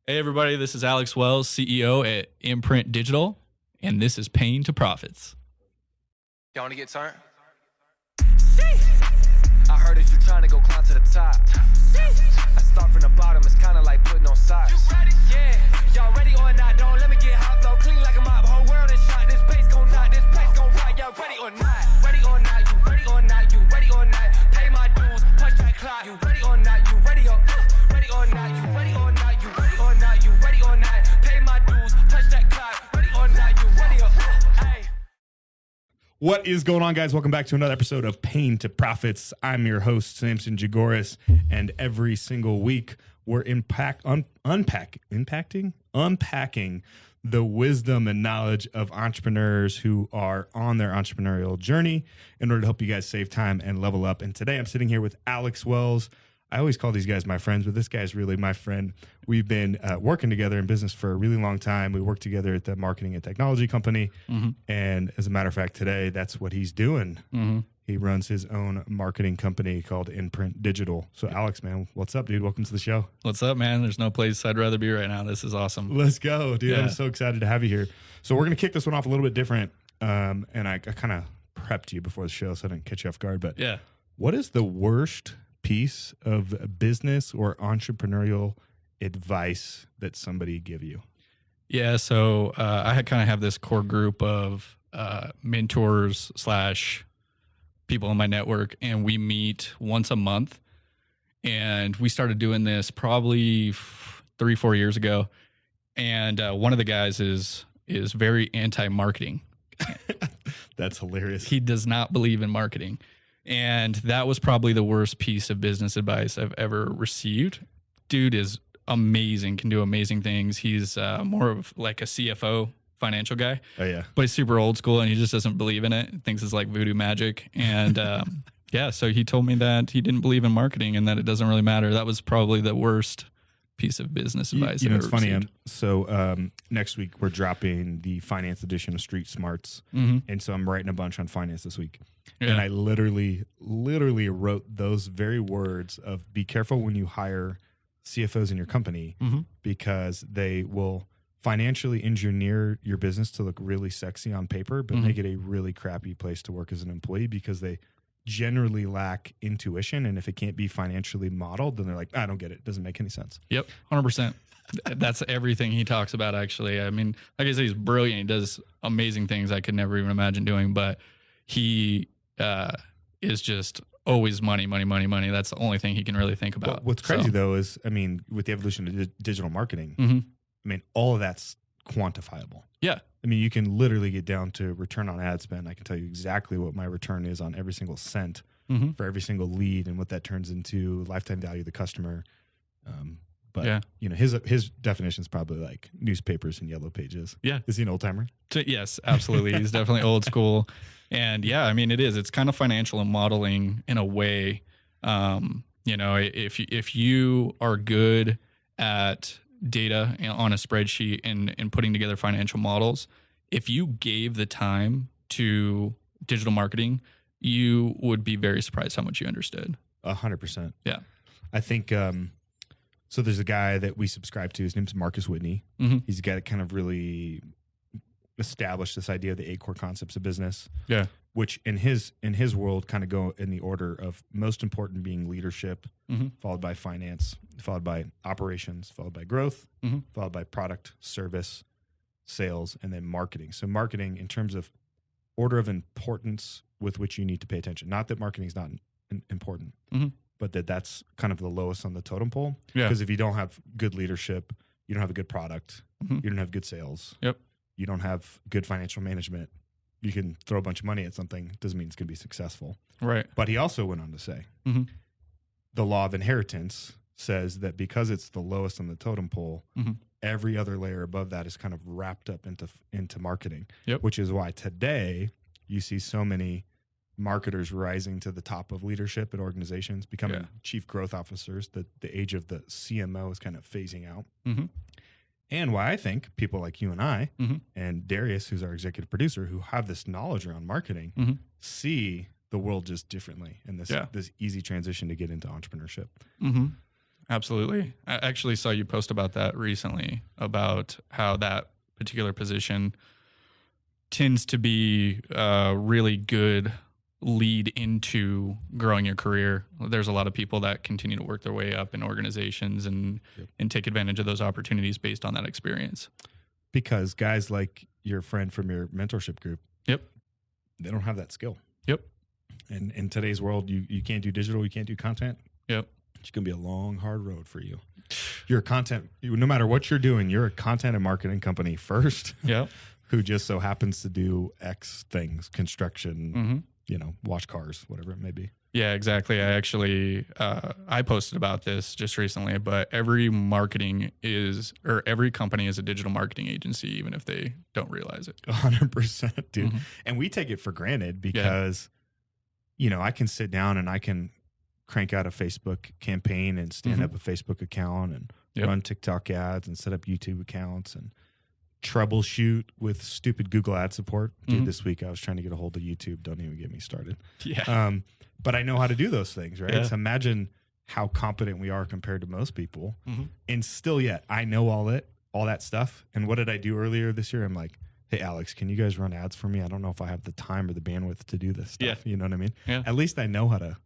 Hey, everybody, this is Alex Wells, CEO at Imprint Digital, and this is Pain to Profits. Y'all want to get turned? I heard that you're trying to go climb to the top. I start from the bottom, it's kind of like putting on socks. You ready? Yeah. Y'all ready or not? Don't let me get hot, though. Clean like a mop, whole world is shot. This pace gon' knock, this pace gon' rock. Y'all ready or not? Ready or not? You ready or not? You ready or not? Pay my dues, punch that clock. You ready or not? You ready or ready or not? You ready or not? You ready or not? You ready or not? Pay my dues, punch that clock. Ready or not? You ready or hey. What is going on, guys? Welcome back to another episode of Pain to Profits. I'm your host, Samson Jagoras, and every single week we're unpacking the wisdom and knowledge of entrepreneurs who are on their entrepreneurial journey in order to help you guys save time and level up. And today I'm sitting here with Alex Wells. I always call these guys my friends, but this guy's really my friend. We've been working together in business for a really long time. We work together at the marketing and technology company. Mm-hmm. And as a matter of fact, today, that's what he's doing. Mm-hmm. He runs his own marketing company called Imprint Digital. So Alex, man, what's up, dude? Welcome to the show. What's up, man? There's no place I'd rather be right now. This is awesome. Let's go, dude. Yeah. I'm so excited to have you here. So we're going to kick this one off a little bit different. And I kind of prepped you before the show, so I didn't catch you off guard. But yeah, what is the worst piece of business or entrepreneurial advice that somebody give you? Yeah, so I kind of have this core group of mentors / people in my network, and we meet once a month. And we started doing this probably 3-4 years ago. And one of the guys is very anti-marketing. That's hilarious. He does not believe in marketing. And that was probably the worst piece of business advice I've ever received. Dude is amazing, can do amazing things. He's more of like a CFO financial guy. Oh, yeah. But he's super old school and he just doesn't believe in it. Thinks it's like voodoo magic. And yeah, so he told me that he didn't believe in marketing and that it doesn't really matter. That was probably the worst piece of business advice. You know, I've it's ever funny. received. So next week we're dropping the finance edition of Street Smarts. Mm-hmm. And so I'm writing a bunch on finance this week. Yeah. And I literally wrote those very words of be careful when you hire CFOs in your company, mm-hmm. because they will financially engineer your business to look really sexy on paper, but mm-hmm. make it a really crappy place to work as an employee because they generally lack intuition. And if it can't be financially modeled, then they're like, I don't get it. It doesn't make any sense. Yep. 100%. That's everything he talks about, actually. I mean, like I said, he's brilliant. He does amazing things I could never even imagine doing, but he is just always money. That's the only thing he can really think about. Well, what's crazy though is, I mean, with the evolution of digital marketing, mm-hmm. I mean, all of that's quantifiable. Yeah. I mean, you can literally get down to return on ad spend. I can tell you exactly what my return is on every single cent mm-hmm. for every single lead and what that turns into lifetime value of the customer. But yeah. You know, his definition is probably like newspapers and yellow pages. Yeah. Is he an old timer? Yes, absolutely. He's definitely old school. And yeah, I mean, it is. It's kind of financial and modeling in a way. You know, if you are good at data on a spreadsheet and putting together financial models, if you gave the time to digital marketing, you would be very surprised how much you understood. 100%. Yeah. I think, so there's a guy that we subscribe to. His name's Marcus Whitney. Mm-hmm. He's a guy that kind of really established this idea of the 8 core concepts of business. Yeah. Which in his world kind of go in the order of most important being leadership, mm-hmm. followed by finance, followed by operations, followed by growth, mm-hmm. followed by product, service, sales, and then marketing. So marketing in terms of order of importance with which you need to pay attention. Not that marketing is not important, mm-hmm. but that's kind of the lowest on the totem pole. Yeah. Because if you don't have good leadership, you don't have a good product, mm-hmm. you don't have good sales. Yep. You don't have good financial management. You can throw a bunch of money at something. Doesn't mean it's going to be successful. Right. But he also went on to say, mm-hmm. the law of inheritance says that because it's the lowest on the totem pole, mm-hmm. every other layer above that is kind of wrapped up into marketing, yep. which is why today you see so many marketers rising to the top of leadership at organizations, becoming chief growth officers. The age of the CMO is kind of phasing out. Mm-hmm. And why I think people like you and I mm-hmm. and Darius, who's our executive producer, who have this knowledge around marketing, mm-hmm. see the world just differently in this easy transition to get into entrepreneurship. Mm-hmm. Absolutely. I actually saw you post about that recently, about how that particular position tends to be a really good lead into growing your career. There's a lot of people that continue to work their way up in organizations and take advantage of those opportunities based on that experience. Because guys like your friend from your mentorship group, they don't have that skill. And in today's world, you can't do digital, you can't do content. It's going to be a long, hard road for you. You're a content, no matter what you're doing, you're a content and marketing company first. Who just so happens to do X things, construction, wash cars, whatever it may be. Yeah, exactly. I actually, I posted about this just recently, but every company is a digital marketing agency, even if they don't realize it. 100%, dude. And we take it for granted because, I can sit down and I can crank out a Facebook campaign and stand up a Facebook account and run TikTok ads and set up YouTube accounts and troubleshoot with stupid Google ad support. Dude, this week I was trying to get a hold of YouTube. Don't even get me started. But I know how to do those things, right? So imagine how competent we are compared to most people. And still yet, I know all that stuff. And what did I do earlier this year? I'm like, hey, Alex, can you guys run ads for me? I don't know if I have the time or the bandwidth to do this stuff. You know what I mean? At least I know how to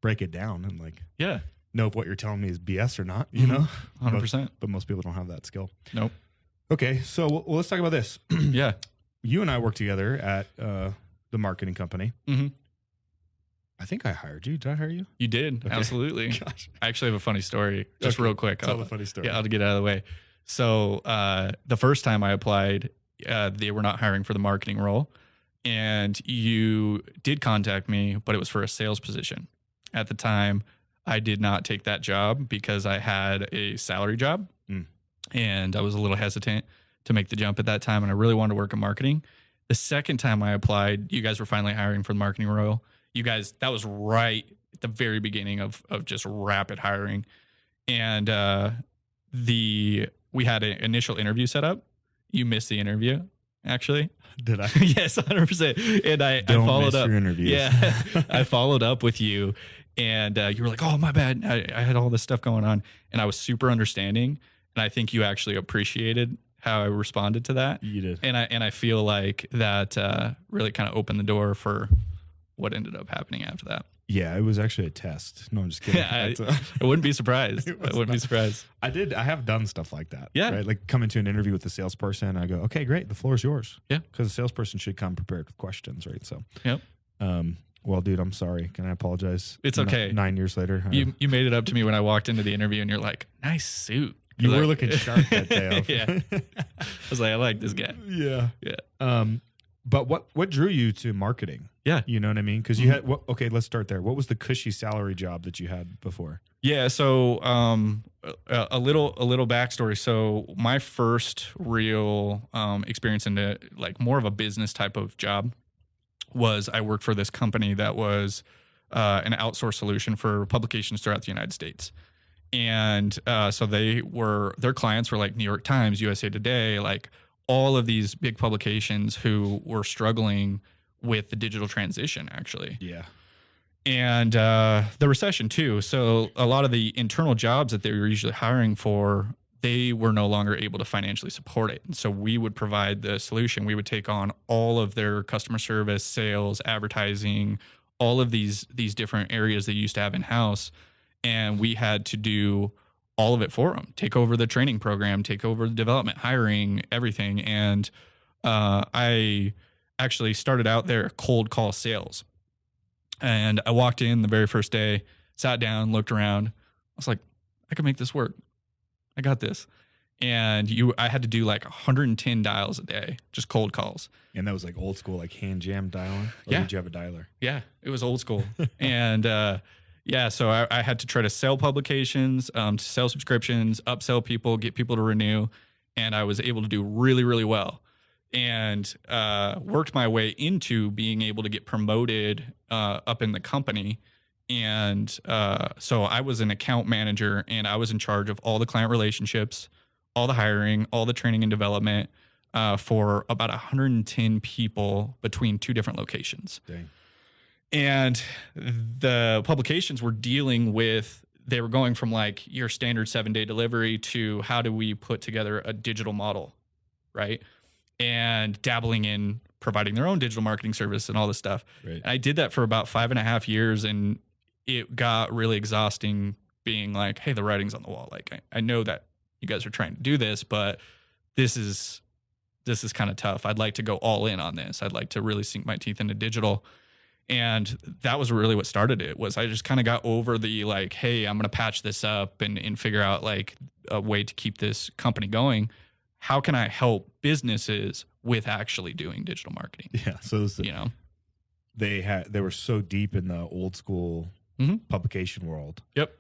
break it down and know if what you're telling me is BS or not, you know? 100%. But most people don't have that skill. Nope. Okay, so let's talk about this. You and I work together at the marketing company. I think I hired you. Did I hire you? You did. Okay. Absolutely. Gosh. I actually have a funny story, just real quick. Tell the funny story. Yeah, I'll get out of the way. So the first time I applied, they were not hiring for the marketing role. And you did contact me, but it was for a sales position. At the time, I did not take that job because I had a salary job. And I was a little hesitant to make the jump at that time. And I really wanted to work in marketing. The second time I applied, you guys were finally hiring for the marketing role. You guys, that was right at the very beginning of just rapid hiring. And we had an initial interview set up. You missed the interview, actually. Did I? Yes, 100%. And I followed up. Your interviews. Yeah, I followed up with you. And you were like, oh, my bad. I had all this stuff going on. And I was super understanding. And I think you actually appreciated how I responded to that. You did. And I feel like that really kind of opened the door for what ended up happening after that. Yeah, it was actually a test. No, I'm just kidding. I wouldn't be surprised. I wouldn't be surprised. I have done stuff like that. Yeah. Right? Like come into an interview with the salesperson. I go, okay, great. The floor is yours. Yeah. Because the salesperson should come prepared with questions, right? So, yep. Well, dude, I'm sorry. Can I apologize? It's okay. 9 years later. You made it up to me when I walked into the interview and you're like, nice suit. You were looking sharp that day. Yeah. I was like, I like this guy. Yeah. Yeah. But what drew you to marketing? Yeah. You know what I mean? Because you had, okay, let's start there. What was the cushy salary job that you had before? Yeah. So a little backstory. So my first real experience into like more of a business type of job was I worked for this company that was an outsourced solution for publications throughout the United States. And so their clients were like New York Times, USA Today, like all of these big publications who were struggling with the digital transition, actually. Yeah. And the recession too. So a lot of the internal jobs that they were usually hiring for, they were no longer able to financially support it. And so we would provide the solution. We would take on all of their customer service, sales, advertising, all of these different areas they used to have in-house. And we had to do all of it for them, take over the training program, take over the development, hiring, everything. And I actually started out there cold call sales. And I walked in the very first day, sat down, looked around. I was like, I can make this work. I got this. And I had to do like 110 dials a day, just cold calls. And that was like old school, like hand jam dialing? Or yeah. Did you have a dialer? Yeah, it was old school. And yeah, so I had to try to sell publications, to sell subscriptions, upsell people, get people to renew. And I was able to do really, really well. And worked my way into being able to get promoted up in the company. And so I was an account manager, and I was in charge of all the client relationships, all the hiring, all the training and development for about 110 people between 2 different locations. Dang. And the publications were dealing with they were going from like your standard 7-day delivery to how do we put together a digital model, right? And dabbling in providing their own digital marketing service and all this stuff. Right. And I did that for about 5.5 years, and it got really exhausting being like, hey, the writing's on the wall. Like, I know that you guys are trying to do this, but this is kind of tough. I'd like to go all in on this. I'd like to really sink my teeth into digital. And that was really what started it. Was I just kind of got over the like, hey, I'm going to patch this up and figure out like a way to keep this company going. How can I help businesses with actually doing digital marketing? Yeah. So they were so deep in the old school publication world. Yep.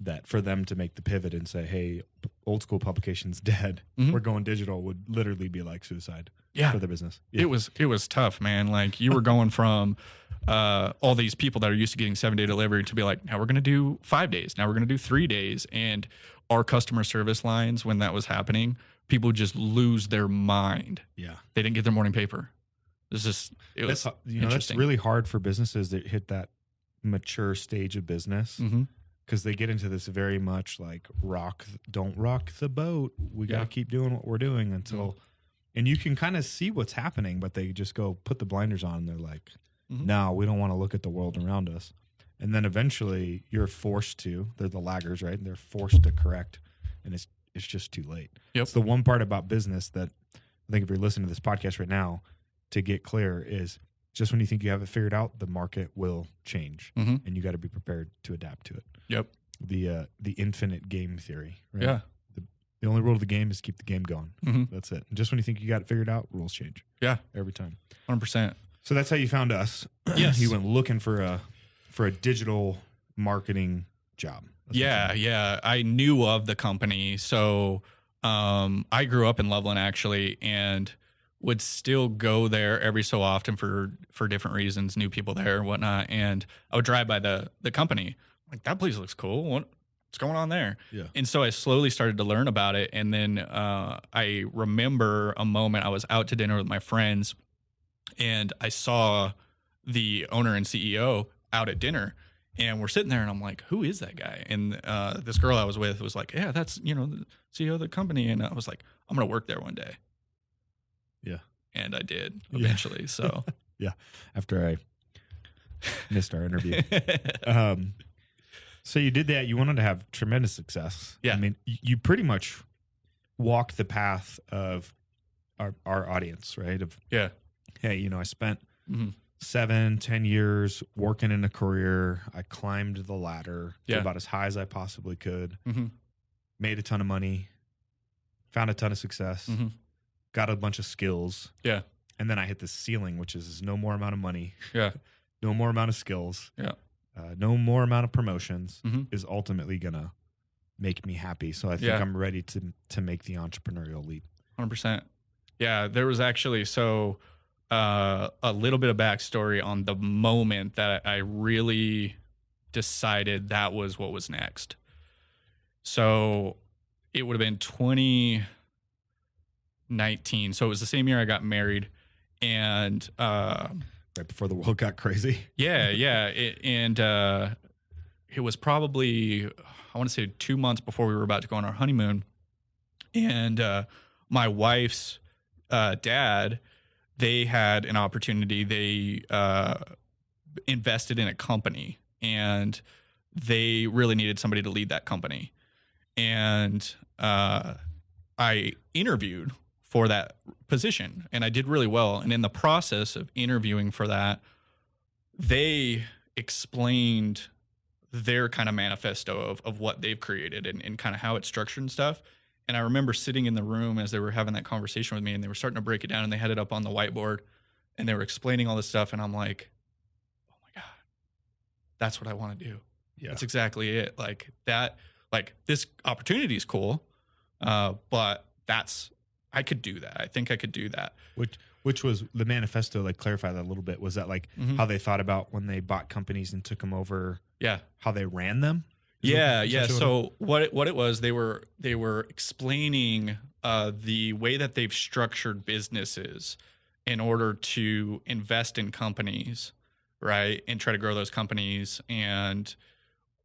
That for them to make the pivot and say, hey, old school publication's dead, we're going digital, would literally be like suicide for the business. Yeah. It was tough, man. Like you were going from all these people that are used to getting 7-day delivery to be like, now we're going to do 5 days. Now we're going to do 3 days. And our customer service lines, when that was happening, people would just lose their mind. Yeah. They didn't get their morning paper. It was interesting. That's really hard for businesses that hit that mature stage of business. Because they get into this very much like don't rock the boat. We got to keep doing what we're doing until, and you can kind of see what's happening, but they just go put the blinders on. And they're like, no, we don't want to look at the world around us. And then eventually you're forced to, they're the laggers, right? And they're forced to correct. And it's just too late. Yep. It's the one part about business that I think if you're listening to this podcast right now, to get clear is just when you think you have it figured out, the market will change and you got to be prepared to adapt to it. Yep. The infinite game theory, right? Yeah. The only rule of the game is keep the game going. That's it. And just when you think you got it figured out, rules change. Yeah. Every time. 100%. So that's how you found us. Yes. You went looking for a digital marketing job. Yeah. I knew of the company. So I grew up in Loveland actually, and would still go there every so often for different reasons, new people there and whatnot. And I would drive by the company. Like, that place looks cool. What's going on there? Yeah. And so I slowly started to learn about it. And then I remember a moment I was out to dinner with my friends, and I saw the owner and CEO out at dinner, and we're sitting there, and I'm like, who is that guy? And this girl I was with was like, yeah, that's, the CEO of the company. And I was like, I'm going to work there one day. Yeah. And I did eventually. Yeah. So yeah. After I missed our interview. So you did that. You wanted to have tremendous success. Yeah. I mean, you pretty much walked the path of our audience, right? Yeah. Hey, I spent 7-10 years working in a career. I climbed the ladder to about as high as I possibly could, made a ton of money, found a ton of success, got a bunch of skills. Yeah. And then I hit the ceiling, which is no more amount of money. Yeah. No more amount of skills. Yeah. No more amount of promotions is ultimately going to make me happy. So I think I'm ready to make the entrepreneurial leap. 100%. Yeah. There was actually, a little bit of backstory on the moment that I really decided that was what was next. So it would have been 2019. So it was the same year I got married, and right before the world got crazy. Yeah. It was probably, I want to say 2 months before we were about to go on our honeymoon. And my wife's dad, they had an opportunity. They invested in a company, and they really needed somebody to lead that company. And I interviewed for that position, and I did really well. And in the process of interviewing for that, they explained their kind of manifesto of what they've created and kind of how it's structured and stuff. And I remember sitting in the room as they were having that conversation with me, and they were starting to break it down, and they had it up on the whiteboard, and they were explaining all this stuff. And I'm like, oh my God, that's what I want to do. Yeah. That's exactly it. Like that, like this opportunity is cool. But I could do that. I think I could do that. Which was the manifesto, like clarify that a little bit. Was that like how they thought about when they bought companies and took them over? Yeah. How they ran them? Yeah. So what it was, they were explaining the way that they've structured businesses in order to invest in companies, right? And try to grow those companies. And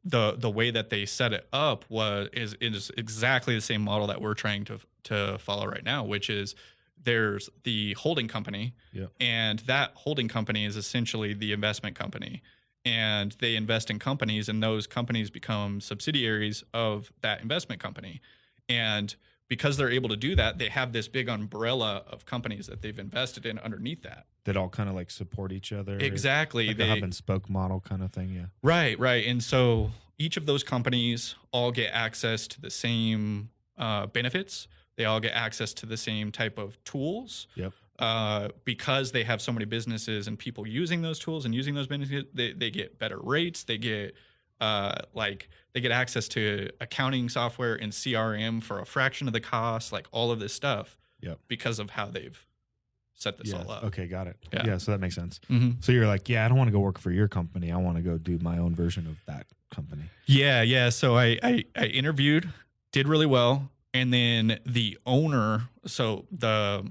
the way that they set it up is exactly the same model that we're trying to follow right now, which is there's the holding company, and that holding company is essentially the investment company, and they invest in companies, and those companies become subsidiaries of that investment company. And because they're able to do that, they have this big umbrella of companies that they've invested in underneath that all kind of like support each other. Exactly. Like the hub and spoke model kind of thing. Yeah. Right. And so each of those companies all get access to the same benefits. They all get access to the same type of tools. Because they have so many businesses and people using those tools and using those benefits, they get better rates. They get they get access to accounting software and CRM for a fraction of the cost, like all of this stuff. Because of how they've set this all up. Okay, got it. Yeah, so that makes sense. So you're like, I don't want to go work for your company. I want to go do my own version of that company. Yeah. So I interviewed, did really well, and then the owner, so the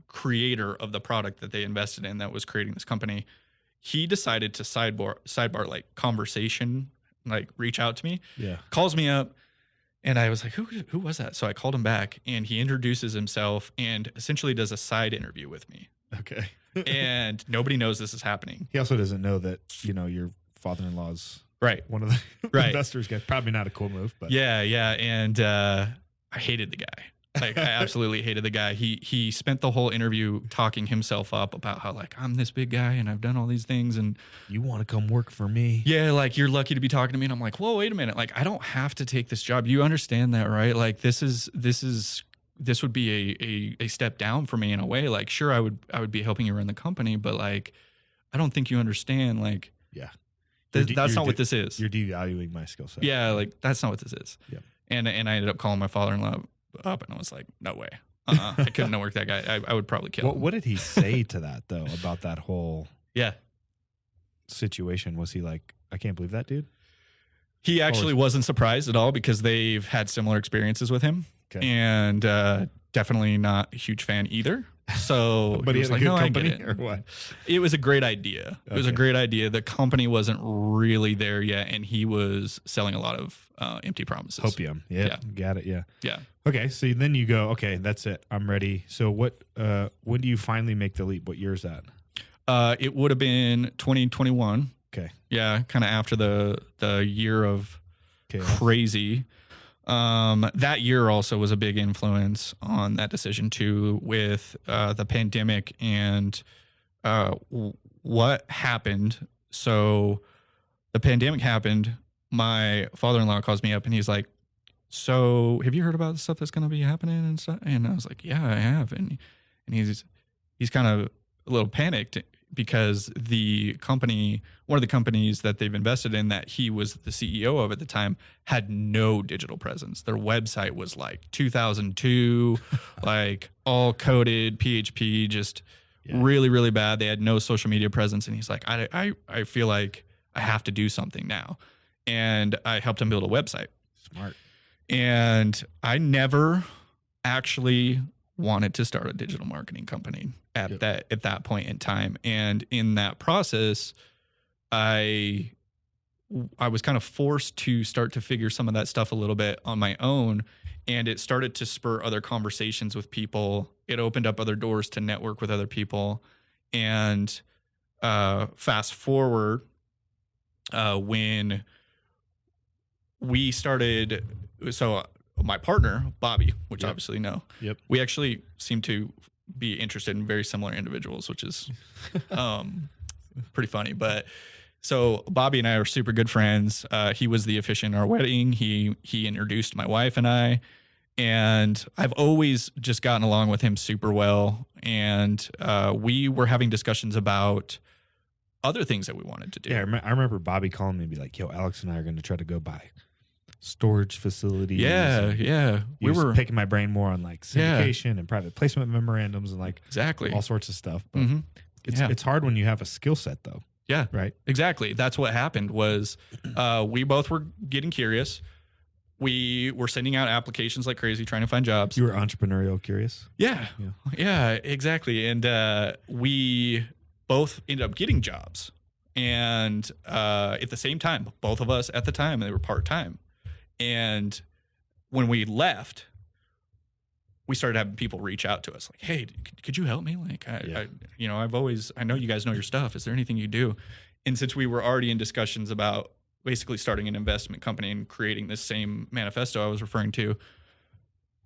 creator of the product that they invested in that was creating this company, he decided to sidebar like conversation, like reach out to me. Calls me up. And I was like, who was that? So I called him back, and he introduces himself and essentially does a side interview with me. Okay. And nobody knows this is happening. He also doesn't know that, your father-in-law's one of the investors. Guys. Probably not a cool move, but yeah. And I hated the guy. Like, I absolutely hated the guy. He spent the whole interview talking himself up about how, like, I'm this big guy and I've done all these things, and you want to come work for me. Yeah, like, you're lucky to be talking to me. And I'm like, whoa, wait a minute. Like, I don't have to take this job. You understand that, right? Like, this would be a step down for me in a way. Like, sure, I would be helping you run the company, but like, I don't think you understand. Like, that's not what this is. You're devaluing my skill set. Yeah, like, that's not what this is. Yeah. And I ended up calling my father-in-law up, and I was like, no way. I couldn't work that guy. I would probably kill him. What did he say to that, though, about that whole situation? Was he like, I can't believe that, dude? He actually wasn't surprised at all, because they've had similar experiences with him. Okay. And definitely not a huge fan either. So but he was like, no, company, I get it. Or what? It was a great idea. It was a great idea. The company wasn't really there yet, and he was selling a lot of empty promises. Hopium. Yeah. Got it. Yeah. Yeah. Okay. So then you go, okay, that's it. I'm ready. So when do you finally make the leap? What year is that? It would have been 2021. Okay. Yeah. Kind of after the year of crazy. That year also was a big influence on that decision too, with the pandemic and what happened. So the pandemic happened. My father-in-law calls me up, and he's like, so have you heard about the stuff that's going to be happening and stuff? And I was like, yeah, I have. And he's kind of a little panicked, because the company, one of the companies that they've invested in that he was the CEO of at the time, had no digital presence. Their website was like 2002, like all coded PHP, just really, really bad. They had no social media presence. And he's like, I feel like I have to do something now. And I helped him build a website. Smart. And I never actually wanted to start a digital marketing company at that point in time. And in that process, I was kind of forced to start to figure some of that stuff a little bit on my own. And it started to spur other conversations with people. It opened up other doors to network with other people. And fast forward, when we started, so my partner, Bobby, which obviously you know, we actually seem to be interested in very similar individuals, which is pretty funny. But so Bobby and I are super good friends. He was the officiant in our wedding. He introduced my wife and I, and I've always just gotten along with him super well. And we were having discussions about other things that we wanted to do. Yeah, I remember Bobby calling me and be like, yo, Alex and I are going to try to go buy storage facilities. Yeah. We were picking my brain more on like syndication and private placement memorandums and like all sorts of stuff. But it's hard when you have a skill set though. Yeah. Right. Exactly. That's what happened was we both were getting curious. We were sending out applications like crazy, trying to find jobs. You were entrepreneurial curious. Yeah, exactly. And we both ended up getting jobs. And at the same time, both of us at the time, they were part-time. And when we left, we started having people reach out to us like, hey, could you help me? Like, I know you guys know your stuff. Is there anything you do? And since we were already in discussions about basically starting an investment company and creating this same manifesto I was referring to,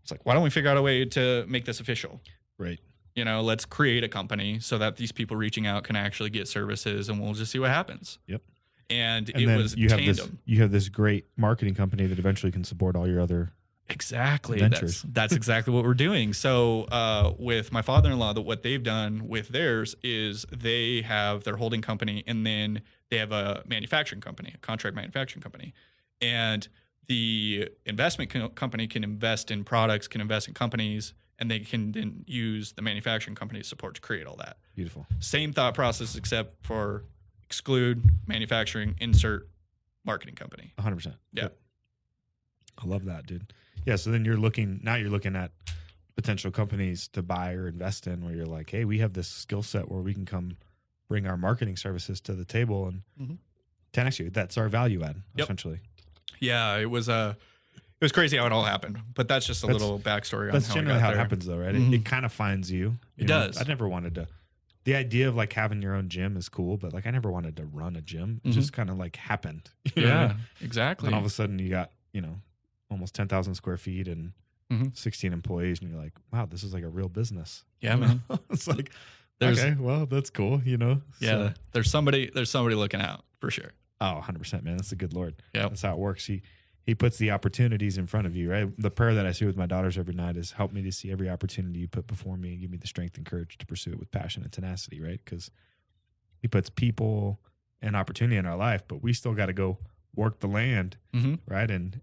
it's like, why don't we figure out a way to make this official? Right. Let's create a company so that these people reaching out can actually get services, and we'll just see what happens. Yep. And it was tandem. You have this great marketing company that eventually can support all your other exactly ventures. That's exactly what we're doing. So with my father-in-law, what they've done with theirs is they have their holding company, and then they have a manufacturing company, a contract manufacturing company. And the investment company can invest in products, can invest in companies, and they can then use the manufacturing company's support to create all that. Beautiful. Same thought process, except for exclude manufacturing, insert marketing company. 100%. Yeah. Yep. I love that, dude. Yeah. So then you're looking at potential companies to buy or invest in, where you're like, hey, we have this skill set where we can come bring our marketing services to the table and 10x you. That's our value add, essentially. Yeah. It was crazy how it all happened, but that's just a little backstory on that's how generally we got how there. it happens, though, right? It kind of finds you. It does. I never wanted to. The idea of like having your own gym is cool, but like I never wanted to run a gym. It just kind of like happened. Yeah, exactly. And all of a sudden you got, almost 10,000 square feet and 16 employees, and you're like, wow, this is like a real business. Yeah, man. It's like, okay, well, that's cool, Yeah, So, there's somebody looking out for sure. oh, 100%, man. That's the good Lord. Yeah, that's how it works. He puts the opportunities in front of you, right? The prayer that I say with my daughters every night is, help me to see every opportunity you put before me and give me the strength and courage to pursue it with passion and tenacity, right? Because he puts people and opportunity in our life, but we still got to go work the land, right? And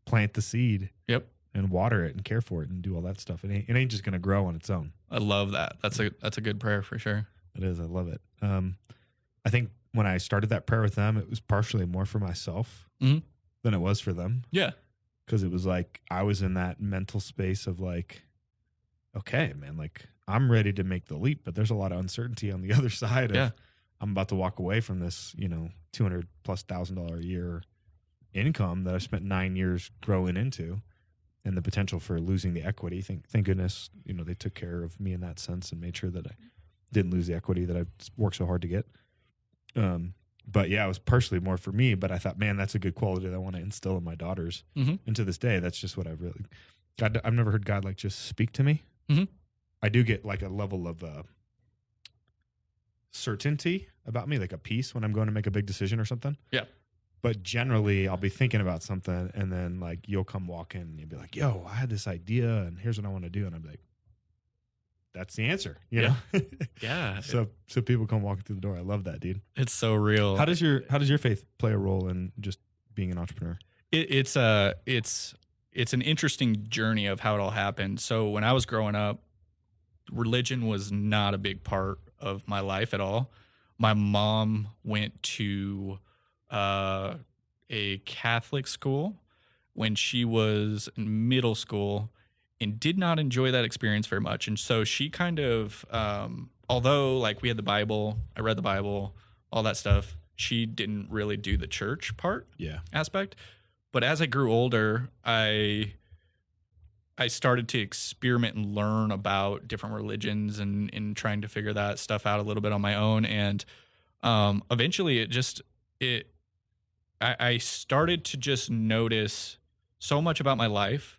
plant the seed. Yep. And water it and care for it and do all that stuff. It ain't just going to grow on its own. I love that. That's a good prayer for sure. It is. I love it. I think when I started that prayer with them, it was partially more for myself than it was for them. Yeah. Because it was like I was in that mental space of like, okay, man, like I'm ready to make the leap, but there's a lot of uncertainty on the other side of I'm about to walk away from this, $200,000+ a year income that I spent 9 years growing into, and the potential for losing the equity. Thank goodness, they took care of me in that sense and made sure that I didn't lose the equity that I worked so hard to get. But yeah, it was partially more for me, but I thought, man, that's a good quality that I want to instill in my daughters. And to this day, that's just what I've never heard God like just speak to me. I do get like a level of certainty about me, like a peace when I'm going to make a big decision or something. Yeah. But generally I'll be thinking about something, and then like you'll come walk in and you'll be like, yo, I had this idea and here's what I want to do. And I'm like, that's the answer, you know? Yeah. So people come walking through the door. I love that, dude. It's so real. How does your faith play a role in just being an entrepreneur? It's an interesting journey of how it all happened. So when I was growing up, religion was not a big part of my life at all. My mom went to a Catholic school when she was in middle school and did not enjoy that experience very much. And so she kind of, although like we had the Bible, I read the Bible, all that stuff, she didn't really do the church part aspect. But as I grew older, I started to experiment and learn about different religions and trying to figure that stuff out a little bit on my own. And eventually I started to just notice so much about my life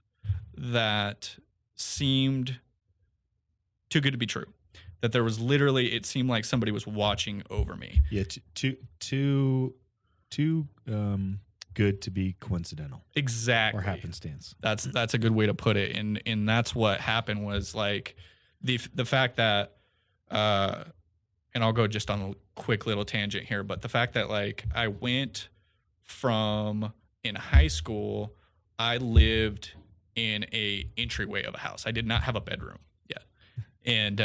that seemed too good to be true. That there was literally, it seemed like somebody was watching over me. Yeah, too good to be coincidental. Exactly. Or happenstance. That's a good way to put it. And that's what happened was like the fact that and I'll go just on a quick little tangent here, but the fact that like I went from in high school, I lived in a entryway of a house. I did not have a bedroom yet. And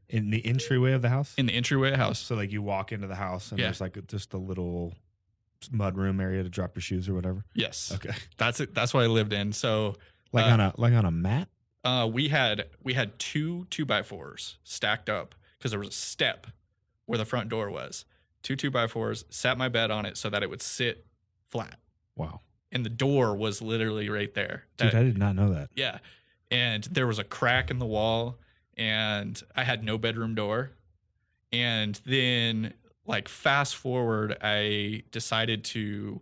in the entryway of the house? In the entryway of the house. So like you walk into the house and there's like just a little mud room area to drop your shoes or whatever. Yes. Okay. That's what I lived in. So like on a mat? We had 2 2x4s stacked up because there was a step where the front door was. 2 2x4s, sat my bed on it so that it would sit flat. Wow. And the door was literally right there. Dude, I did not know that. Yeah. And there was a crack in the wall, and I had no bedroom door. And then, like, fast forward, I decided to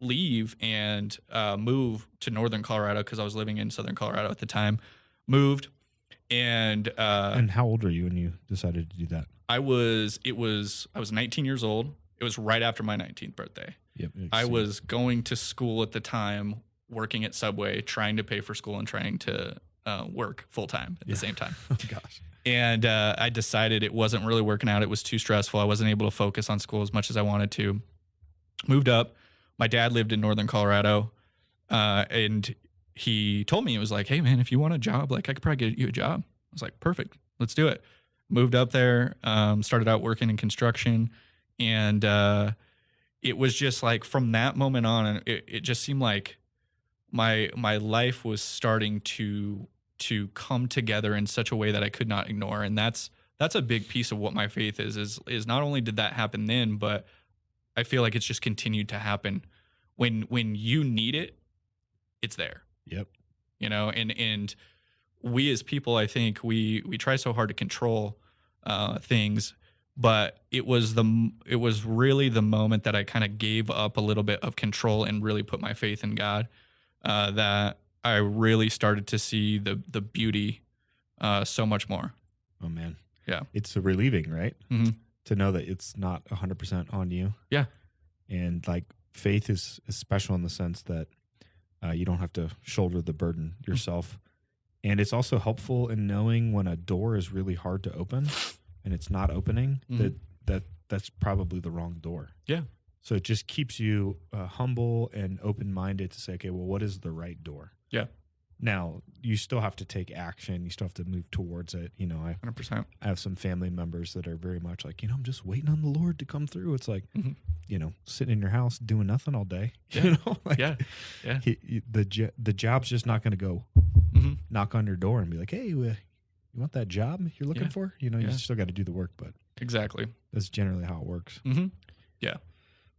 leave and move to northern Colorado because I was living in southern Colorado at the time. Moved. And how old were you when you decided to do that? I was 19 years old. It was right after my 19th birthday. Yep. I was going to school at the time, working at Subway, trying to pay for school and trying to work full time at the same time. Oh, gosh. And I decided it wasn't really working out. It was too stressful. I wasn't able to focus on school as much as I wanted to. Moved up. My dad lived in northern Colorado. And he told me, it was like, hey, man, if you want a job, like I could probably get you a job. I was like, perfect. Let's do it. Moved up there, started out working in construction. And it was just like from that moment on, it just seemed like my life was starting to come together in such a way that I could not ignore. And that's a big piece of what my faith is not only did that happen then, but I feel like it's just continued to happen. When you need it, it's there. Yep. You know, and we as people, I think we try so hard to control things, but it was really the moment that I kind of gave up a little bit of control and really put my faith in God, that I really started to see the beauty so much more. Oh, man. Yeah. It's relieving, right? Mm-hmm. To know that it's not 100% on you. Yeah. And like faith is special in the sense that you don't have to shoulder the burden yourself. And it's also helpful in knowing when a door is really hard to open and it's not opening, that's probably the wrong door. Yeah. So it just keeps you humble and open-minded to say, okay, well, what is the right door? Yeah. Now, you still have to take action. You still have to move towards it. You know, 100%. I have some family members that are very much like, I'm just waiting on the Lord to come through. It's like, sitting in your house doing nothing all day. Yeah. You know, like, yeah. The job's just not going to go knock on your door and be like, hey, you want that job you're looking for? You know, you still got to do the work, but exactly. That's generally how it works. Mm-hmm. Yeah.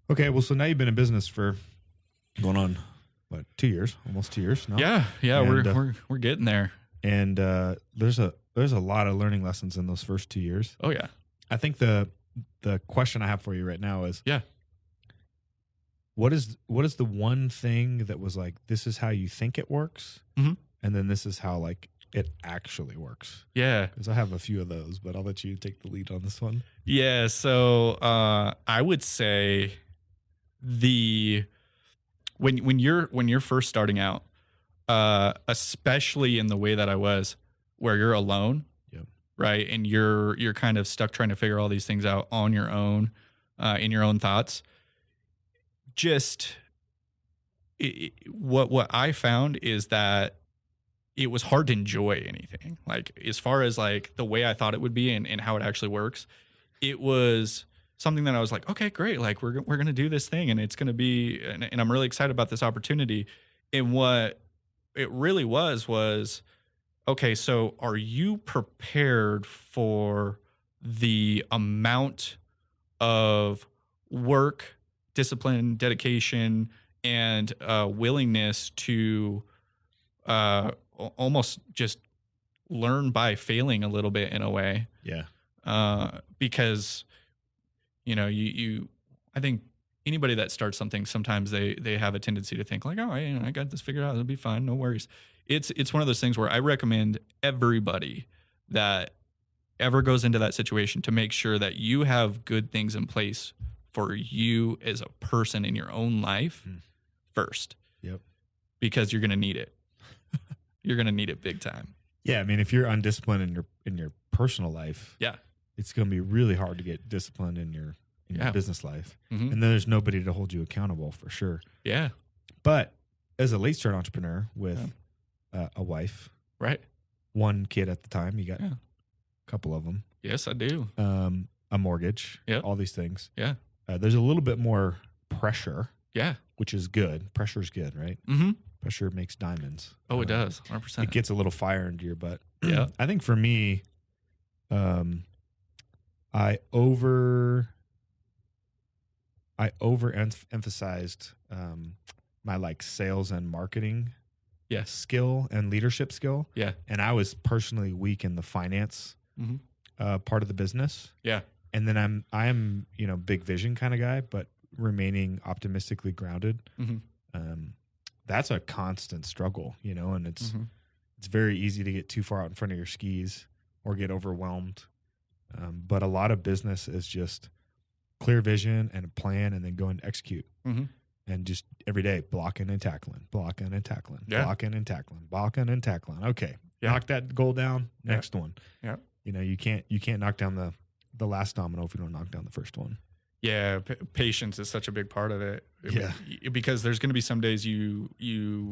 Okay. Well, so now you've been in business for going on, 2 years, almost 2 years now. Yeah. And, we're getting there. And there's a lot of learning lessons in those first 2 years. Oh yeah. I think the question I have for you right now is, what is the one thing that was like, this is how you think it works, and then this is how like it actually works? Yeah, because I have a few of those, but I'll let you take the lead on this one. Yeah. So I would say when you're first starting out, especially in the way that I was, where you're alone, right, and you're kind of stuck trying to figure all these things out on your own, in your own thoughts. What I found is that it was hard to enjoy anything. Like as far as like the way I thought it would be and how it actually works, it was something that I was like, okay, great. Like we're going to do this thing and it's going to be, and I'm really excited about this opportunity. And what it really was, okay, so are you prepared for the amount of work, discipline, dedication, and willingness to almost just learn by failing a little bit in a way? Yeah. Because, I think anybody that starts something, sometimes they have a tendency to think like, oh, I got this figured out. It'll be fine. No worries. It's one of those things where I recommend everybody that ever goes into that situation to make sure that you have good things in place for you as a person in your own life first. Yep. Because you're going to need it. You're going to need it big time. Yeah. I mean, if you're undisciplined in your personal life, it's going to be really hard to get disciplined in your business life. Mm-hmm. And then there's nobody to hold you accountable for sure. Yeah. But as a late start entrepreneur with a wife, right? One kid at the time, you got a couple of them. Yes, I do. A mortgage, all these things. Yeah. There's a little bit more pressure. Yeah. Which is good. Pressure is good, right? Mm-hmm. Pressure makes diamonds. Oh, it does. 100%. It gets a little fire into your butt. Yeah. I think for me, I I overemphasized my like sales and marketing skill and leadership skill. Yeah. And I was personally weak in the finance part of the business. Yeah. And then I am, you know, big vision kind of guy, but remaining optimistically grounded. That's a constant struggle, you know, and it's very easy to get too far out in front of your skis or get overwhelmed. But a lot of business is just clear vision and a plan, and then go and execute. And just every day blocking and tackling, blocking and tackling, blocking and tackling, blocking and tackling. Okay, knock that goal down. Next one. Yeah, you know, you can't knock down the last domino if you don't knock down the first one. Yeah, patience is such a big part of it. Yeah, because there's going to be some days you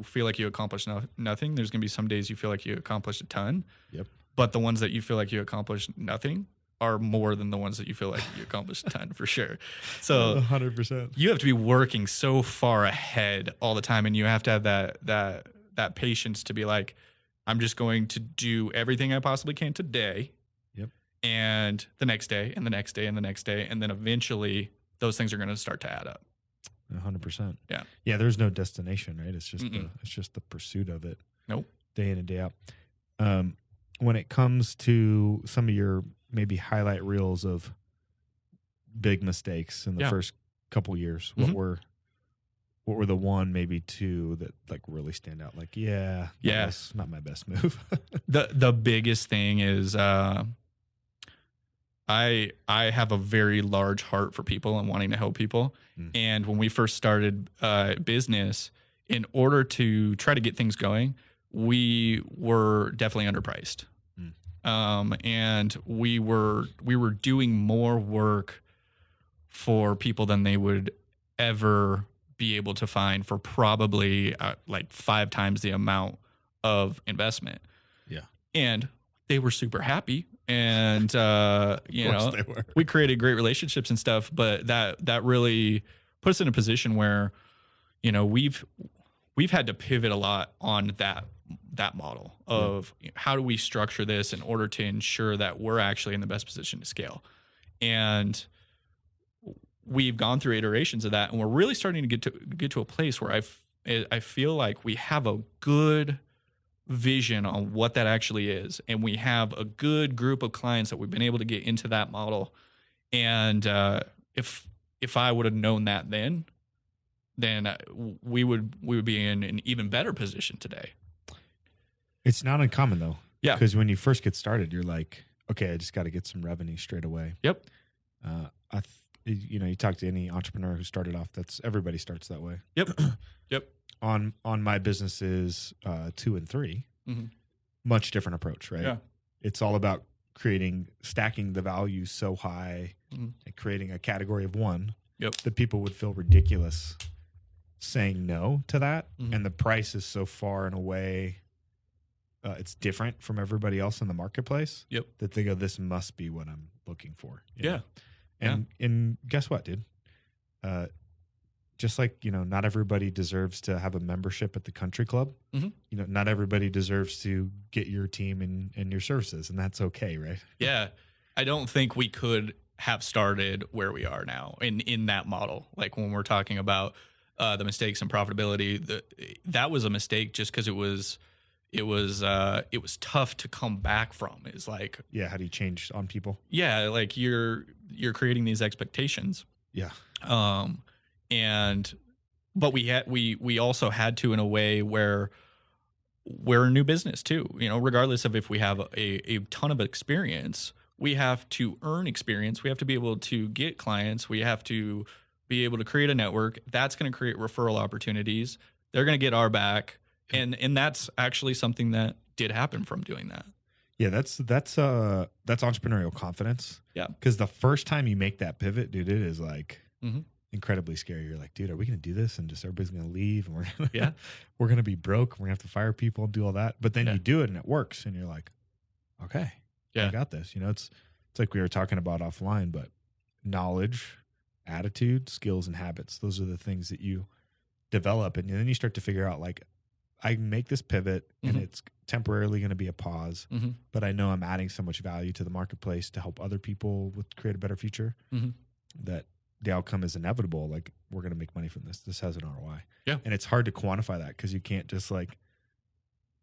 feel like you accomplished nothing. There's going to be some days you feel like you accomplished a ton. Yep. But the ones that you feel like you accomplished nothing are more than the ones that you feel like you accomplished a ton, for sure. So 100%. You have to be working so far ahead all the time, and you have to have that patience to be like, I'm just going to do everything I possibly can today. Yep. And the next day, and the next day, and the next day, and then eventually those things are going to start to add up. 100%. Yeah. Yeah. There's no destination, right? It's just the pursuit of it. Nope. Day in and day out. When it comes to some of your maybe highlight reels of big mistakes in the first couple years, what were the one, maybe two that like really stand out? Like, that's not my best move. The biggest thing is I have a very large heart for people and wanting to help people. And when we first started business, in order to try to get things going, we were definitely underpriced. And we were doing more work for people than they would ever be able to find for probably like 5 times the amount of investment. Yeah. And they were super happy. And, you know, we created great relationships and stuff, but that really puts us in a position where, you know, we've had to pivot a lot on that model of how do we structure this in order to ensure that we're actually in the best position to scale. And we've gone through iterations of that, and we're really starting to get to a place where I feel like we have a good vision on what that actually is, and we have a good group of clients that we've been able to get into that model. And if I would have known that then we would be in an even better position today. It's not uncommon though. Yeah. Because when you first get started, you're like, okay, I just got to get some revenue straight away. Yep. You know, you talk to any entrepreneur who started off, everybody starts that way. Yep. Yep. On my businesses 2 and 3, much different approach, right? Yeah. It's all about stacking the value so high and creating a category of one that people would feel ridiculous saying no to that. And the price is so far and away, it's different from everybody else in the marketplace that they go, this must be what I'm looking for. You know? And guess what, dude? Just like, you know, not everybody deserves to have a membership at the country club. You know, not everybody deserves to get your team and your services, and that's okay, right? Yeah. I don't think we could have started where we are now in that model. Like when we're talking about the mistakes and profitability, that was a mistake just because it was tough to come back from. It's like, how do you change on people? Yeah, like you're creating these expectations. Yeah. But we also had to in a way where we're a new business too. You know, regardless of if we have a ton of experience, we have to earn experience. We have to be able to get clients. We have to be able to create a network. That's going to create referral opportunities. They're going to get our back. And that's actually something that did happen from doing that. Yeah, that's entrepreneurial confidence. Yeah. Because the first time you make that pivot, dude, it is like incredibly scary. You're like, dude, are we going to do this? And just everybody's going to leave. And we're going to be broke. We're going to have to fire people and do all that. But then you do it and it works. And you're like, okay, I got this. You know, it's like we were talking about offline, but knowledge, attitude, skills, and habits, those are the things that you develop. And then you start to figure out like, I make this pivot and it's temporarily going to be a pause, but I know I'm adding so much value to the marketplace to help other people create a better future that the outcome is inevitable. Like, we're going to make money from this. This has an ROI. Yeah. And it's hard to quantify that because you can't just like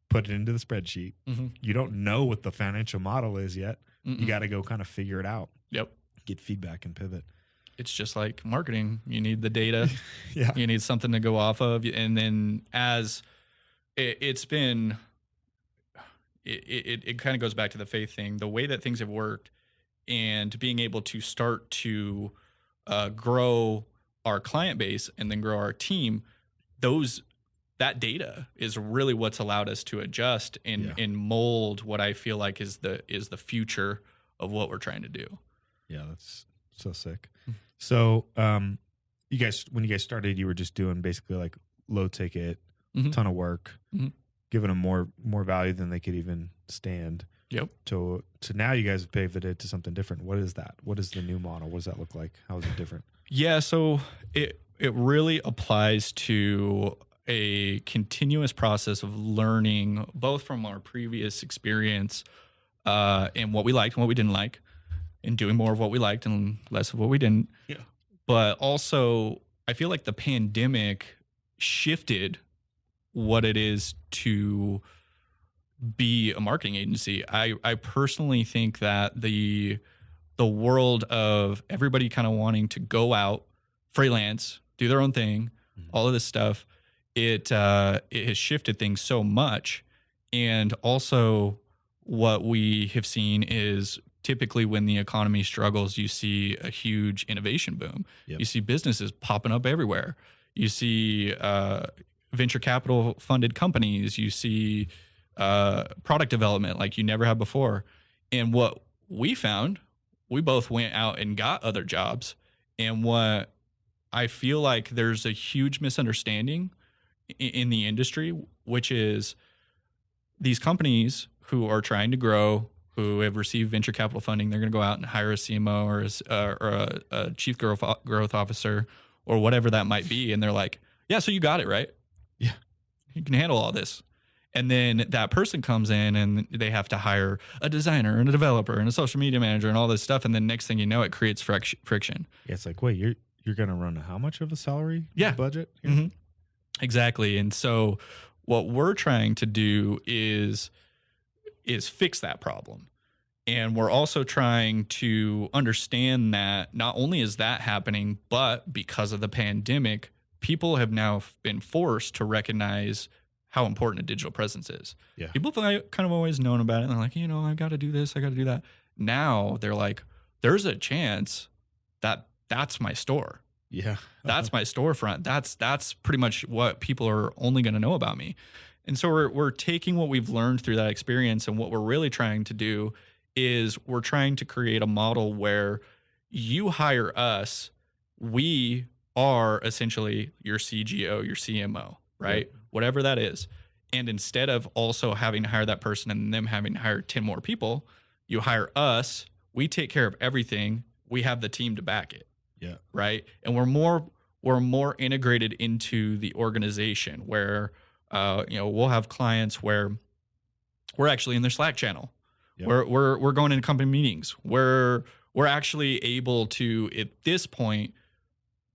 put it into the spreadsheet. You don't know what the financial model is yet. You got to go kind of figure it out. Yep. Get feedback and pivot. It's just like marketing. You need the data. Yeah. You need something to go off of. And then as it's been, it kind of goes back to the faith thing, the way that things have worked and being able to start to grow our client base and then grow our team, that data is really what's allowed us to adjust and mold what I feel like is the future of what we're trying to do. Yeah, that's so sick. So, when you guys started, you were just doing basically like low ticket, ton of work, giving them more value than they could even stand. Yep. To now you guys have pivoted to something different. What is that? What is the new model? What does that look like? How is it different? Yeah, so it really applies to a continuous process of learning, both from our previous experience and what we liked and what we didn't like, and doing more of what we liked and less of what we didn't. Yeah. But also, I feel like the pandemic shifted what it is to be a marketing agency. I personally think that the world of everybody kind of wanting to go out, freelance, do their own thing, all of this stuff, it has shifted things so much. And also what we have seen is typically when the economy struggles, you see a huge innovation boom. Yep. You see businesses popping up everywhere. You see venture capital funded companies. You see product development like you never have before. And what we found, we both went out and got other jobs. And what I feel like there's a huge misunderstanding in the industry, which is these companies who are trying to grow, who have received venture capital funding, they're going to go out and hire a CMO or a chief growth officer or whatever that might be. And they're like, yeah, so you got it, right? Yeah. You can handle all this. And then that person comes in and they have to hire a designer and a developer and a social media manager and all this stuff. And then next thing you know, it creates friction. Yeah, it's like, wait, you're going to run how much of a salary budget? Mm-hmm. Exactly. And so what we're trying to do is fix that problem. And we're also trying to understand that not only is that happening, but because of the pandemic, people have now been forced to recognize how important a digital presence is. Yeah. People have kind of always known about it. And they're like, I've got to do this. I got to do that. Now they're like, there's a chance that that's my store. Yeah. That's my storefront. That's pretty much what people are only going to know about me. And so we're taking what we've learned through that experience, and what we're really trying to do is we're trying to create a model where you hire us. We are essentially your CGO, your CMO, right? Yep. Whatever that is. And instead of also having to hire that person and them having to hire 10 more people, you hire us. We take care of everything. We have the team to back it. Yeah. Right. And we're more integrated into the organization where, we'll have clients where we're actually in their Slack channel. Yep. We're going into company meetings. We're actually able to, at this point,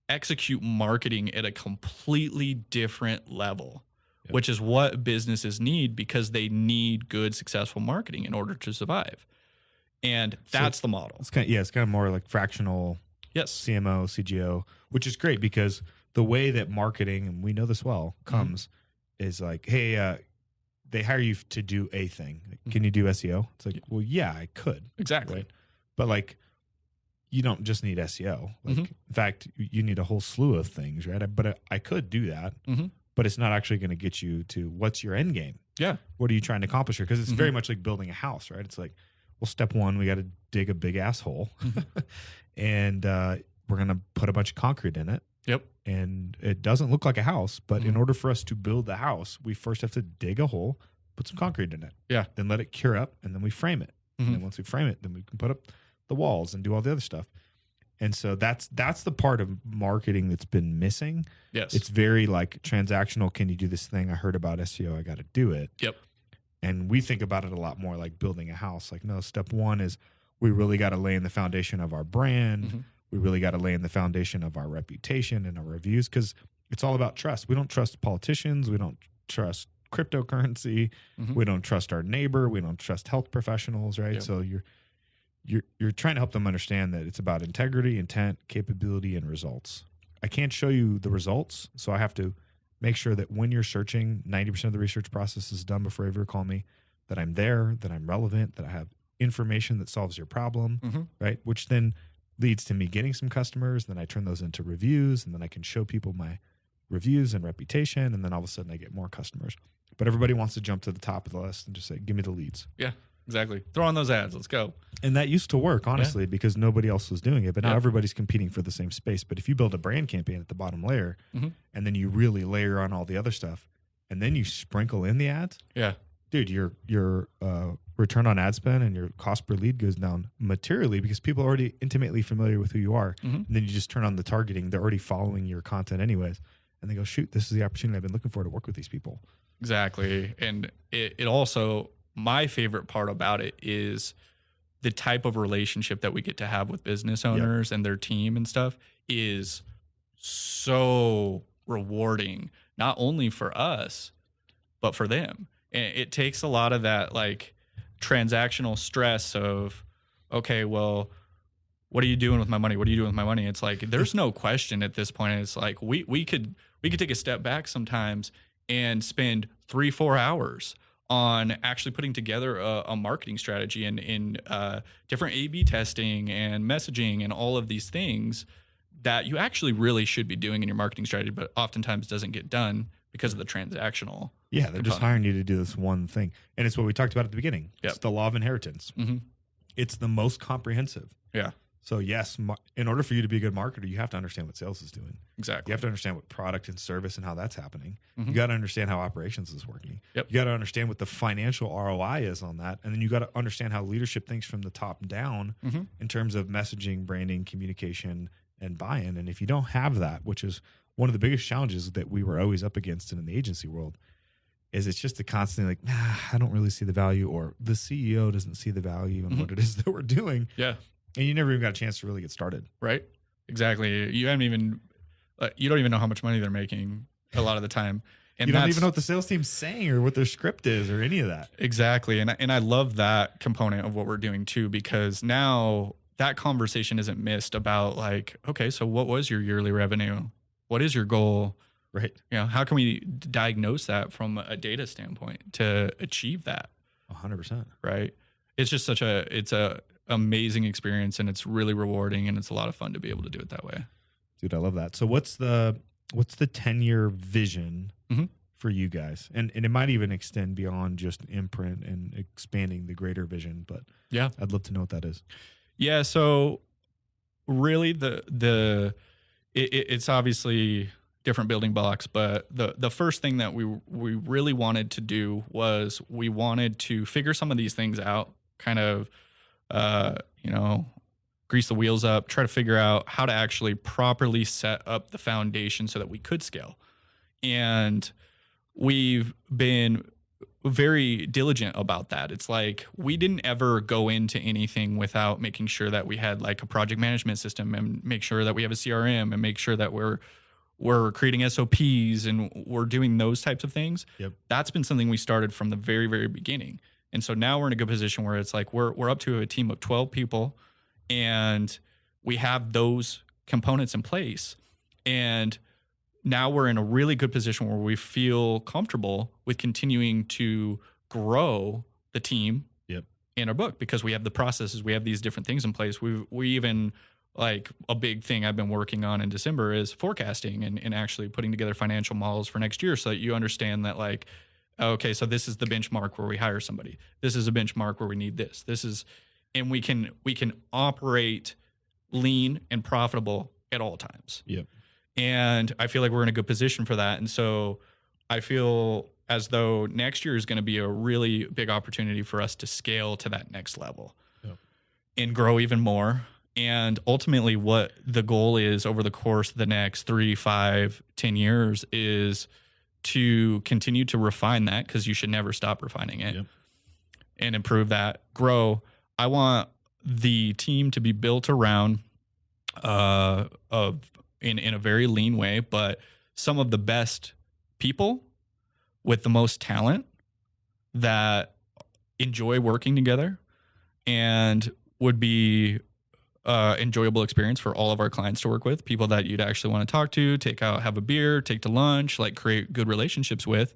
execute marketing at a completely different level, which is what businesses need, because they need good, successful marketing in order to survive. And that's the model. It's kind of more like fractional. Yes. CMO, CGO, which is great because the way that marketing, and we know this well, comes is like, hey, they hire you to do a thing. Can you do SEO? It's like, well, yeah, I could. Exactly. Right? But like, you don't just need SEO. Like, in fact, you need a whole slew of things, right? But I could do that, but it's not actually going to get you to what's your end game. Yeah. What are you trying to accomplish here? Because it's very much like building a house, right? It's like, well, step one, we got to dig a big asshole. And we're going to put a bunch of concrete in it. Yep. And it doesn't look like a house, but in order for us to build the house, we first have to dig a hole, put some concrete in it. Yeah. Then let it cure up, and then we frame it. And then once we frame it, then we can put up the walls and do all the other stuff. And so that's the part of marketing that's been missing. Yes. It's very like transactional. Can you do this thing? I heard about SEO. I got to do it. Yep. And we think about it a lot more like building a house. Like, no, step one is we really got to lay in the foundation of our brand. We really got to lay in the foundation of our reputation and our reviews, because it's all about trust. We don't trust politicians. We don't trust cryptocurrency. We don't trust our neighbor. We don't trust health professionals, right? Yep. So you're trying to help them understand that it's about integrity, intent, capability, and results. I can't show you the results, so I have to make sure that when you're searching, 90% of the research process is done before you ever call me, that I'm there, that I'm relevant, that I have information that solves your problem, right? Which then leads to me getting some customers. Then I turn those into reviews, and then I can show people my reviews and reputation, and then all of a sudden I get more customers. But everybody wants to jump to the top of the list and just say, give me the leads. Yeah, exactly. Throw on those ads. Let's go. And that used to work, honestly, because nobody else was doing it. But now everybody's competing for the same space. But if you build a brand campaign at the bottom layer, and then you really layer on all the other stuff, and then you sprinkle in the ads, dude, your return on ad spend and your cost per lead goes down materially, because people are already intimately familiar with who you are. And then you just turn on the targeting. They're already following your content anyways. And they go, shoot, this is the opportunity I've been looking for to work with these people. Exactly. And it also, my favorite part about it is the type of relationship that we get to have with business owners and their team and stuff is so rewarding, not only for us, but for them. And it takes a lot of that like transactional stress of, okay, well, what are you doing with my money? What are you doing with my money? It's like, there's no question at this point. It's like, we could take a step back sometimes and spend 3-4 hours on actually putting together a marketing strategy and in different A/B testing and messaging and all of these things that you actually really should be doing in your marketing strategy, but oftentimes doesn't get done because of the transactional. Yeah, they're just hiring you to do this one thing. And it's what we talked about at the beginning. It's the law of inheritance. It's the most comprehensive. Yeah. So yes, in order for you to be a good marketer, you have to understand what sales is doing. Exactly. You have to understand what product and service and how that's happening. You got to understand how operations is working. Yep. You got to understand what the financial ROI is on that. And then you got to understand how leadership thinks from the top down in terms of messaging, branding, communication, and buy-in. And if you don't have that, which is one of the biggest challenges that we were always up against in the agency world, is it's just a constant like, I don't really see the value, or the CEO doesn't see the value in what it is that we're doing. Yeah. And you never even got a chance to really get started. Right. Exactly. You haven't even, you don't even know how much money they're making a lot of the time. And you don't even know what the sales team's saying or what their script is or any of that. Exactly. And I love that component of what we're doing too, because now that conversation isn't missed about like, okay, so what was your yearly revenue? What is your goal? Right. You know, how can we diagnose that from a data standpoint to achieve that? 100%. Right. It's just it's a amazing experience, and it's really rewarding, and it's a lot of fun to be able to do it that way. Dude, I love that. So what's the 10-year vision for you guys? And it might even extend beyond just Imprint and expanding the greater vision, but yeah, I'd love to know what that is. Yeah. So really it's obviously different building blocks, but the first thing that we really wanted to do was we wanted to figure some of these things out, kind of, grease the wheels up, try to figure out how to actually properly set up the foundation so that we could scale. And we've been very diligent about that. It's like we didn't ever go into anything without making sure that we had like a project management system, and make sure that we have a CRM, and make sure that we're creating SOPs and we're doing those types of things. Yep. That's been something we started from the very, very beginning. And so now we're in a good position where it's like we're up to a team of 12 people, and we have those components in place. And now we're in a really good position where we feel comfortable with continuing to grow the team in our book, because we have the processes, we have these different things in place. We even, like, a big thing I've been working on in December is forecasting and actually putting together financial models for next year, so that you understand that, like, okay, so this is the benchmark where we hire somebody. This is a benchmark where we need this. And we can operate lean and profitable at all times. Yep. And I feel like we're in a good position for that. And so I feel as though next year is going to be a really big opportunity for us to scale to that next level and grow even more. And ultimately what the goal is over the course of the next 3, 5, 10 years is to continue to refine that, because you should never stop refining it, and improve that, grow. I want the team to be built around of in a very lean way, but some of the best people with the most talent that enjoy working together and would be enjoyable experience for all of our clients to work with, people that you'd actually want to talk to, take out, have a beer, take to lunch, like create good relationships with.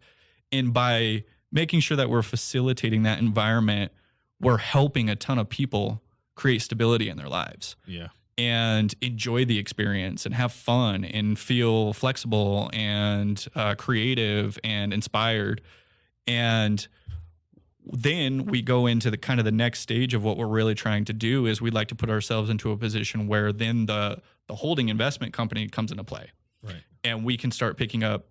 And by making sure that we're facilitating that environment, we're helping a ton of people create stability in their lives. Yeah. And enjoy the experience and have fun and feel flexible and creative and inspired. And then we go into the kind of the next stage of what we're really trying to do is we'd like to put ourselves into a position where then the holding investment company comes into play. Right. And we can start picking up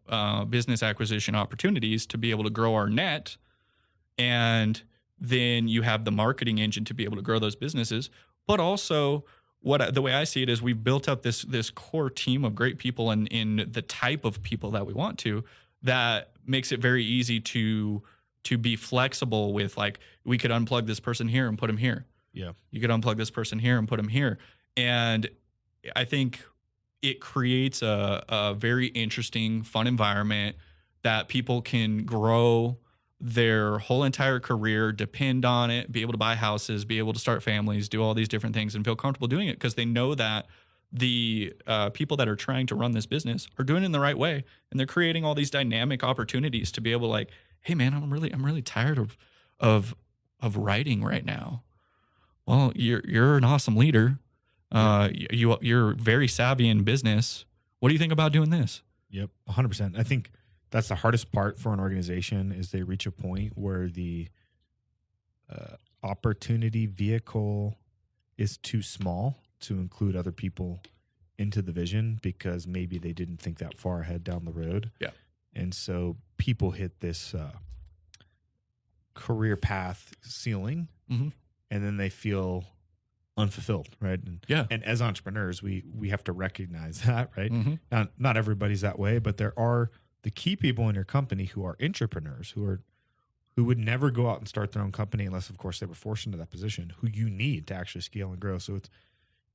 business acquisition opportunities to be able to grow our net. And then you have the marketing engine to be able to grow those businesses. But also the way I see it is we've built up this core team of great people and in the type of people that we want to, that makes it very easy to be flexible with, like, we could unplug this person here and put him here. Yeah. You could unplug this person here and put him here. And I think it creates a very interesting, fun environment that people can grow their whole entire career, depend on it, be able to buy houses, be able to start families, do all these different things and feel comfortable doing it because they know that the people that are trying to run this business are doing it in the right way. And they're creating all these dynamic opportunities to be able to, like, hey man, I'm really tired of writing right now. Well, you're an awesome leader. You're very savvy in business. What do you think about doing this? Yep. 100%. I think that's the hardest part for an organization is they reach a point where the opportunity vehicle is too small to include other people into the vision because maybe they didn't think that far ahead down the road. Yeah. And so people hit this career path ceiling, and then they feel unfulfilled, right? And as entrepreneurs, we have to recognize that, right? Now, not everybody's that way, but there are the key people in your company who are entrepreneurs, who would never go out and start their own company unless, of course, they were forced into that position, who you need to actually scale and grow. So it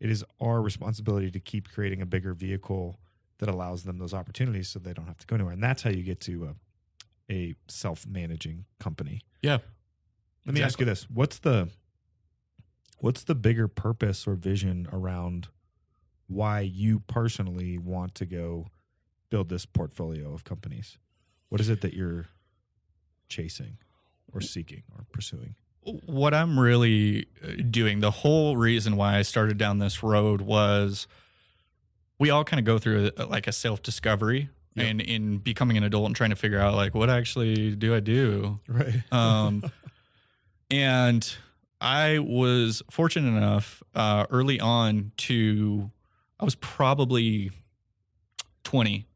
is our responsibility to keep creating a bigger vehicle that allows them those opportunities so they don't have to go anywhere. And that's how you get to a self-managing company. Yeah. Let me ask you this. What's the bigger purpose or vision around why you personally want to go build this portfolio of companies? What is it that you're chasing or seeking or pursuing? What I'm really doing, the whole reason why I started down this road was we all kind of go through like a self-discovery and in becoming an adult and trying to figure out, like, what actually do I do? Right. And I was fortunate enough early on I was probably 20.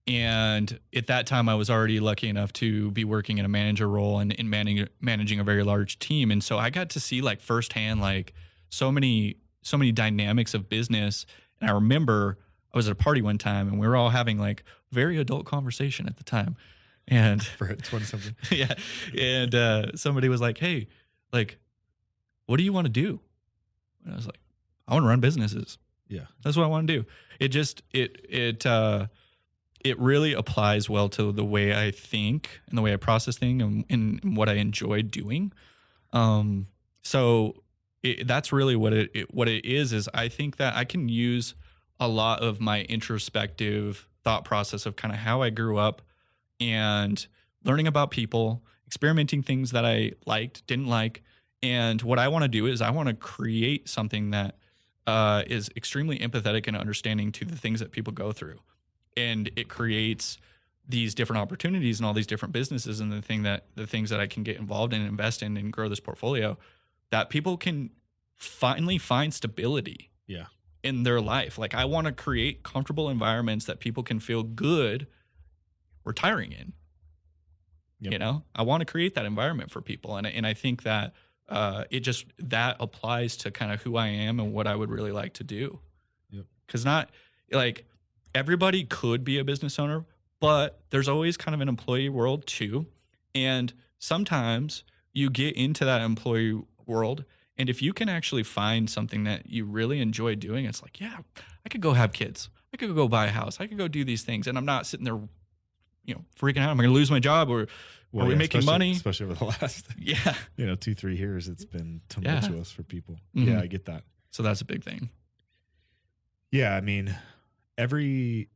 And at that time, I was already lucky enough to be working in a manager role and in managing a very large team. And so I got to see, like, firsthand, like, so many dynamics of business. And I remember I was at a party one time and we were all having, like, very adult conversation at the time. And for 20-something. Yeah. And somebody was like, hey, like, what do you want to do? And I was like, I want to run businesses. Yeah. That's what I want to do. It really applies well to the way I think and the way I process things and what I enjoy doing. So that's really what it is I think that I can use a lot of my introspective thought process of kind of how I grew up and learning about people, experimenting things that I liked, didn't like. And what I want to do is I want to create something that is extremely empathetic and understanding to the things that people go through. And it creates these different opportunities and all these different businesses and the things that I can get involved in and invest in and grow this portfolio that people can finally find stability in their life. Like, I want to create comfortable environments that people can feel good retiring in. Yep. You know, I want to create that environment for people. And I think that that applies to kind of who I am and what I would really like to do. Yep. 'Cause not like everybody could be a business owner, but there's always kind of an employee world too. And sometimes you get into that employee world And if you can actually find something that you really enjoy doing, it's like, yeah, I could go have kids. I could go buy a house. I could go do these things. And I'm not sitting there, freaking out. I'm going to lose my job, or are we making money? Especially over the last, 2-3 years, it's been tumultuous for people. Mm-hmm. Yeah, I get that. So that's a big thing. Yeah, I mean, every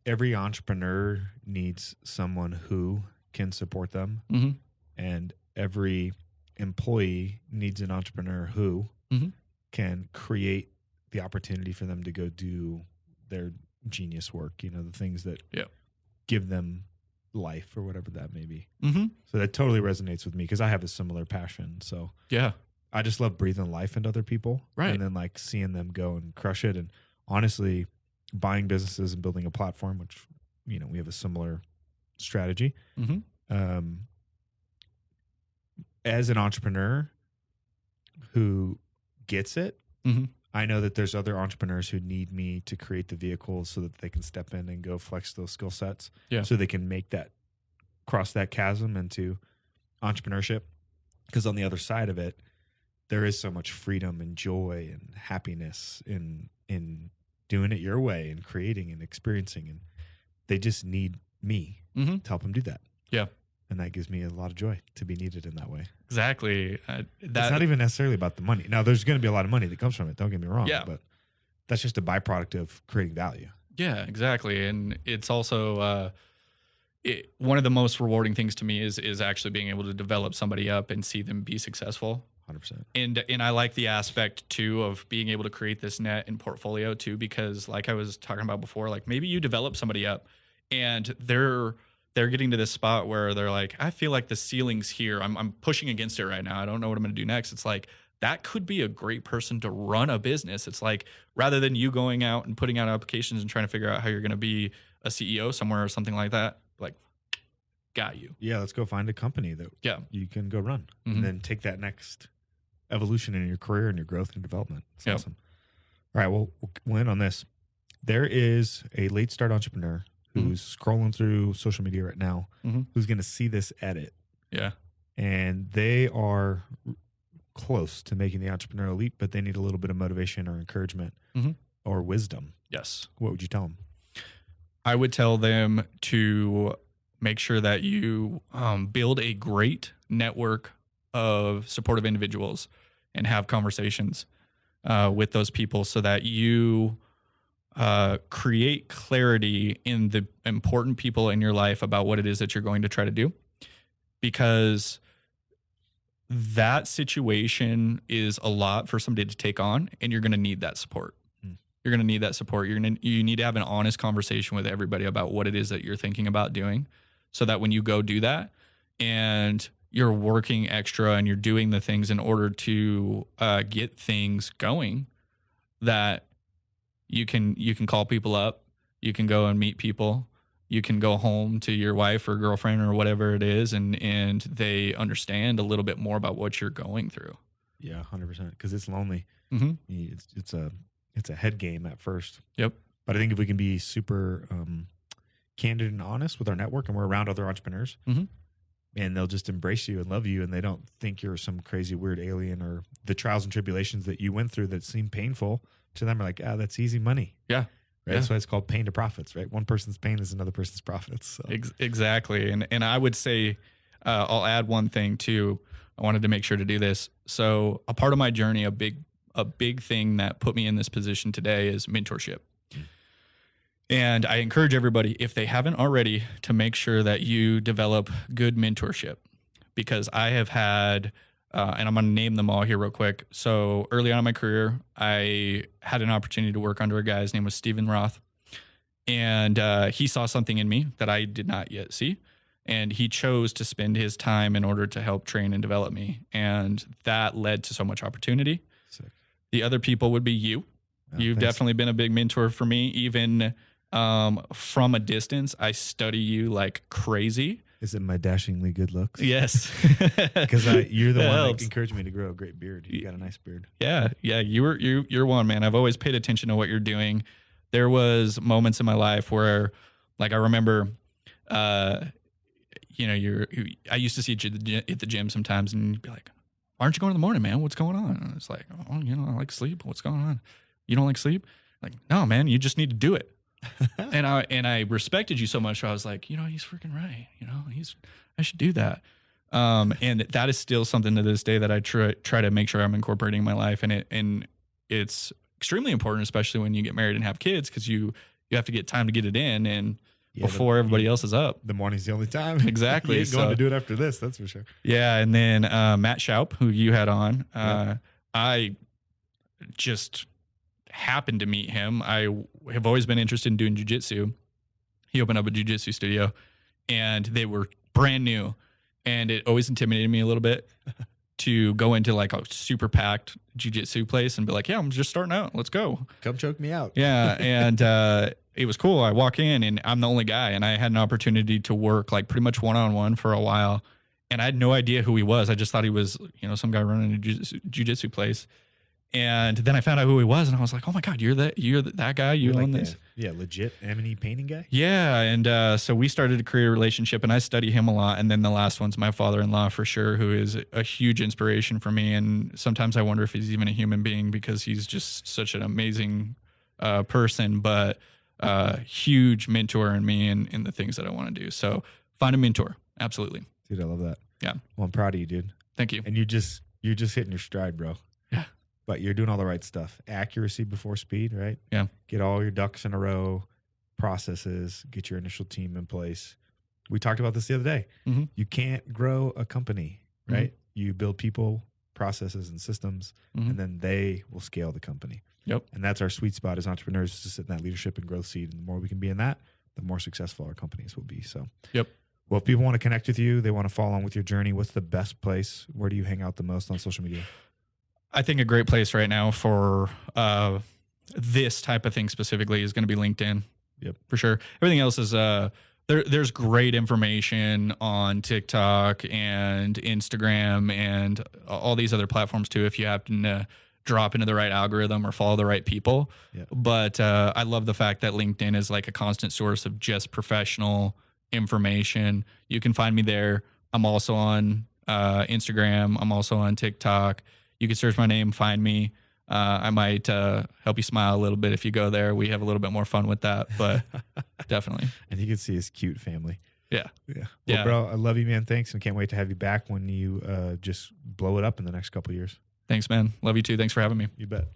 entrepreneur needs someone who can support them, mm-hmm. and every employee needs an entrepreneur who mm-hmm. can create the opportunity for them to go do their genius work, the things that give them life or whatever that may be. Mm-hmm. So that totally resonates with me because I have a similar passion. So yeah, I just love breathing life into other people, right? And then like seeing them go and crush it. And honestly, buying businesses and building a platform, which we have a similar strategy. Mm-hmm. As an entrepreneur who gets it, mm-hmm. I know that there's other entrepreneurs who need me to create the vehicles so that they can step in and go flex those skill sets, so they can cross that chasm into entrepreneurship. Because on the other side of it, there is so much freedom and joy and happiness in doing it your way and creating and experiencing, and they just need me mm-hmm. to help them do that. Yeah. And that gives me a lot of joy to be needed in that way. Exactly. It's not even necessarily about the money. Now, there's going to be a lot of money that comes from it. Don't get me wrong. Yeah. But that's just a byproduct of creating value. Yeah, exactly. And it's also one of the most rewarding things to me is actually being able to develop somebody up and see them be successful. 100%. And I like the aspect too of being able to create this net and portfolio too, because like I was talking about before, like maybe you develop somebody up and they're getting to this spot where they're like, I feel like the ceiling's here. I'm pushing against it right now. I don't know what I'm going to do next. It's like, that could be a great person to run a business. It's like, rather than you going out and putting out applications and trying to figure out how you're going to be a CEO somewhere or something like that, like, got you. Yeah, let's go find a company that you can go run, mm-hmm. and then take that next evolution in your career and your growth and development. It's awesome. All right, well, we'll end on this. There is a late start entrepreneur who's scrolling through social media right now, mm-hmm. who's going to see this edit. Yeah. And they are close to making the entrepreneurial leap, but they need a little bit of motivation or encouragement mm-hmm. or wisdom. Yes. What would you tell them? I would tell them to make sure that you build a great network of supportive individuals and have conversations with those people so that you create clarity in the important people in your life about what it is that you're going to try to do, because that situation is a lot for somebody to take on, and you're going to need that support. You're going to need that support. You need to have an honest conversation with everybody about what it is that you're thinking about doing, so that when you go do that and you're working extra and you're doing the things in order to get things going, that you can call people up, you can go and meet people, you can go home to your wife or girlfriend or whatever it is, and they understand a little bit more about what you're going through. Yeah, 100%. Because it's lonely. Mm-hmm. It's a head game at first. Yep. But I think if we can be super candid and honest with our network, and we're around other entrepreneurs, mm-hmm. and they'll just embrace you and love you, and they don't think you're some crazy weird alien, or the trials and tribulations that you went through that seem painful to them are like, that's easy money. Yeah. Right. Yeah. That's why it's called pain to profits, right? One person's pain is another person's profits. So. Exactly. And I would say, I'll add one thing too. I wanted to make sure to do this. So a part of my journey, a big thing that put me in this position today is mentorship. And I encourage everybody, if they haven't already, to make sure that you develop good mentorship, because I have had, and I'm going to name them all here real quick. So early on in my career, I had an opportunity to work under a guy. His name was Stephen Roth. And he saw something in me that I did not yet see. And he chose to spend his time in order to help train and develop me. And that led to so much opportunity. Sick. The other people would be you. You've definitely been a big mentor for me. Even from a distance, I study you like crazy. Is it my dashingly good looks? Yes. Because you're the one that encouraged me to grow a great beard. You got a nice beard. Yeah. You're one, man. I've always paid attention to what you're doing. There was moments in my life where, like, I remember, I used to see you at the gym sometimes, and you'd be like, why aren't you going in the morning, man? What's going on? And it's like, oh, I like sleep. What's going on? You don't like sleep? Like, no, man, you just need to do it. and I respected you so much. I was like, he's freaking right. I should do that. And that is still something to this day that I try to make sure I'm incorporating in my life. And it's extremely important, especially when you get married and have kids, because you have to get time to get it in and before everybody else is up. The morning's the only time. Exactly. You ain't going to do it after this, that's for sure. Yeah. And then Matt Schaup, who you had on, I just happened to meet him. I have always been interested in doing jiu-jitsu. He opened up a jiu-jitsu studio, and they were brand new, and it always intimidated me a little bit to go into like a super packed jiu-jitsu place and be like, yeah, I'm just starting out. Let's go. Come choke me out. Yeah. And it was cool. I walk in and I'm the only guy, and I had an opportunity to work like pretty much one-on-one for a while. And I had no idea who he was. I just thought he was, some guy running a jiu-jitsu place. And then I found out who he was, and I was like, oh my God, you're that guy. You own this. Yeah. Legit M&E painting guy. Yeah. And so we started to create a relationship, and I study him a lot. And then the last one's my father-in-law for sure, who is a huge inspiration for me. And sometimes I wonder if he's even a human being, because he's just such an amazing person, but huge mentor in me and in the things that I want to do. So find a mentor. Absolutely. Dude, I love that. Yeah. Well, I'm proud of you, dude. Thank you. And you're just hitting your stride, bro. Yeah. But you're doing all the right stuff. Accuracy before speed, right? Yeah. Get all your ducks in a row, processes, get your initial team in place. We talked about this the other day. Mm-hmm. You can't grow a company, right? Mm-hmm. You build people, processes, and systems, and then they will scale the company. Yep. And that's our sweet spot as entrepreneurs, is to sit in that leadership and growth seat. And the more we can be in that, the more successful our companies will be. So, yep. Well, if people want to connect with you, they want to follow on with your journey, what's the best place? Where do you hang out the most on social media? I think a great place right now for this type of thing specifically is going to be LinkedIn. Yep. For sure. Everything else is there's great information on TikTok and Instagram and all these other platforms too, if you happen to drop into the right algorithm or follow the right people. Yep. But I love the fact that LinkedIn is like a constant source of just professional information. You can find me there. I'm also on Instagram. I'm also on TikTok. You can search my name, find me. I might help you smile a little bit if you go there. We have a little bit more fun with that, but definitely. And you can see his cute family. Yeah. Yeah. Well, bro, I love you, man. Thanks. And can't wait to have you back when you just blow it up in the next couple of years. Thanks, man. Love you too. Thanks for having me. You bet.